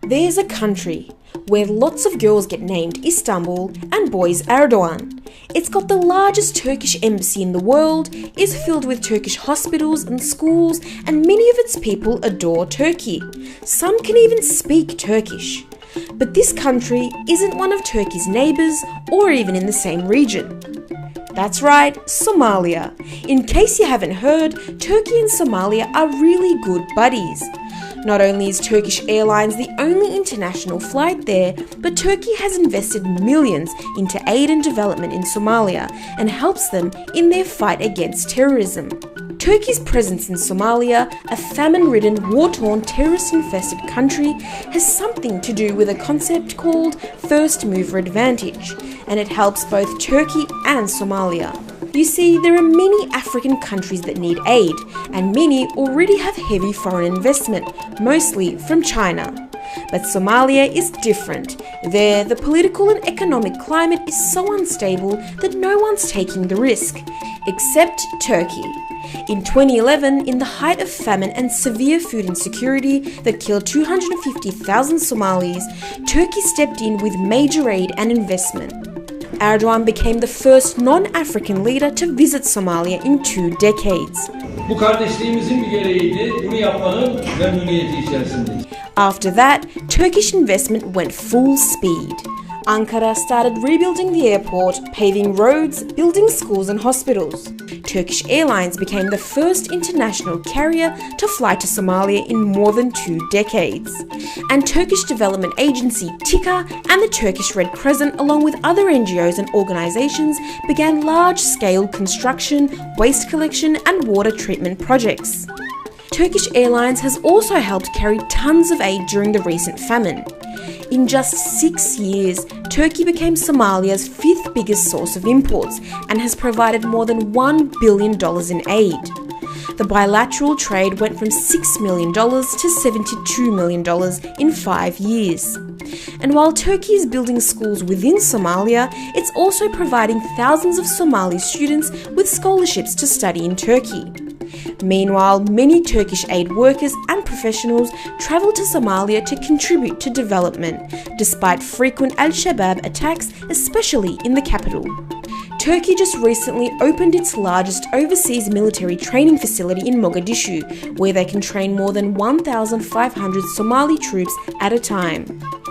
There's a country where lots of girls get named Istanbul and boys Erdogan. It's got the largest Turkish embassy in the world, is filled with Turkish hospitals and schools, and many of its people adore Turkey. Some can even speak Turkish. But this country isn't one of Turkey's neighbours or even in the same region. That's right, Somalia. In case you haven't heard, Turkey and Somalia are really good buddies. Not only is Turkish Airlines the only international flight there, but Turkey has invested millions into aid and development in Somalia and helps them in their fight against terrorism. Turkey's presence in Somalia, a famine-ridden, war-torn, terrorist-infested country, has something to do with a concept called first mover advantage, and it helps both Turkey and Somalia. You see, there are many African countries that need aid, and many already have heavy foreign investment, mostly from China. But Somalia is different. There, the political and economic climate is so unstable that no one's taking the risk, except Turkey. In 2011, in the height of famine and severe food insecurity that killed 250,000 Somalis, Turkey stepped in with major aid and investment. Erdogan became the first non-African leader to visit Somalia in 2 decades. Bu kardeşliğimizin bir gereğiydi. Bunu yapmanın memnuniyeti içerisindeyiz. After that, Turkish investment went full speed. Ankara started rebuilding the airport, paving roads, building schools and hospitals. Turkish Airlines became the first international carrier to fly to Somalia in more than 2 decades. And Turkish development agency TİKA and the Turkish Red Crescent, along with other NGOs and organizations, began large-scale construction, waste collection and water treatment projects. Turkish Airlines has also helped carry tons of aid during the recent famine. In just 6 years, Turkey became Somalia's 5th biggest source of imports and has provided more than $1 billion in aid. The bilateral trade went from $6 million to $72 million in 5 years. And while Turkey is building schools within Somalia, it's also providing thousands of Somali students with scholarships to study in Turkey. Meanwhile, many Turkish aid workers and professionals travel to Somalia to contribute to development, despite frequent Al-Shabaab attacks, especially in the capital. Turkey just recently opened its largest overseas military training facility in Mogadishu, where they can train more than 1,500 Somali troops at a time.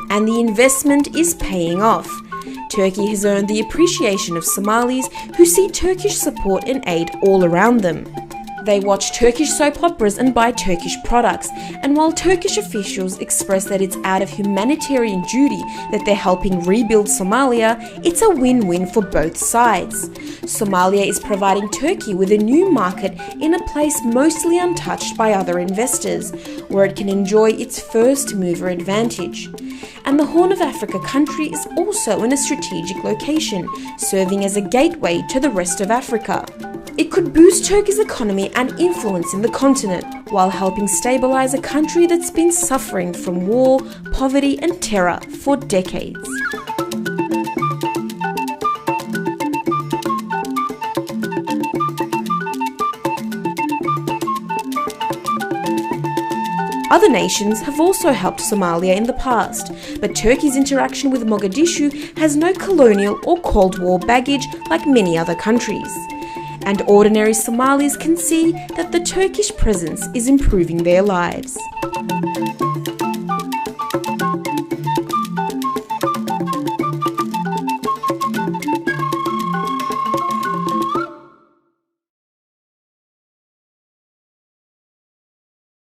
And the investment is paying off. Turkey has earned the appreciation of Somalis who see Turkish support and aid all around them. They watch Turkish soap operas and buy Turkish products, and while Turkish officials express that it's out of humanitarian duty that they're helping rebuild Somalia, it's a win-win for both sides. Somalia is providing Turkey with a new market in a place mostly untouched by other investors, where it can enjoy its first mover advantage. And the Horn of Africa country is also in a strategic location, serving as a gateway to the rest of Africa. It could boost Turkey's economy and influence in the continent, while helping stabilize a country that's been suffering from war, poverty and terror for decades. Other nations have also helped Somalia in the past, but Turkey's interaction with Mogadishu has no colonial or Cold War baggage like many other countries. And ordinary Somalis can see that the Turkish presence is improving their lives.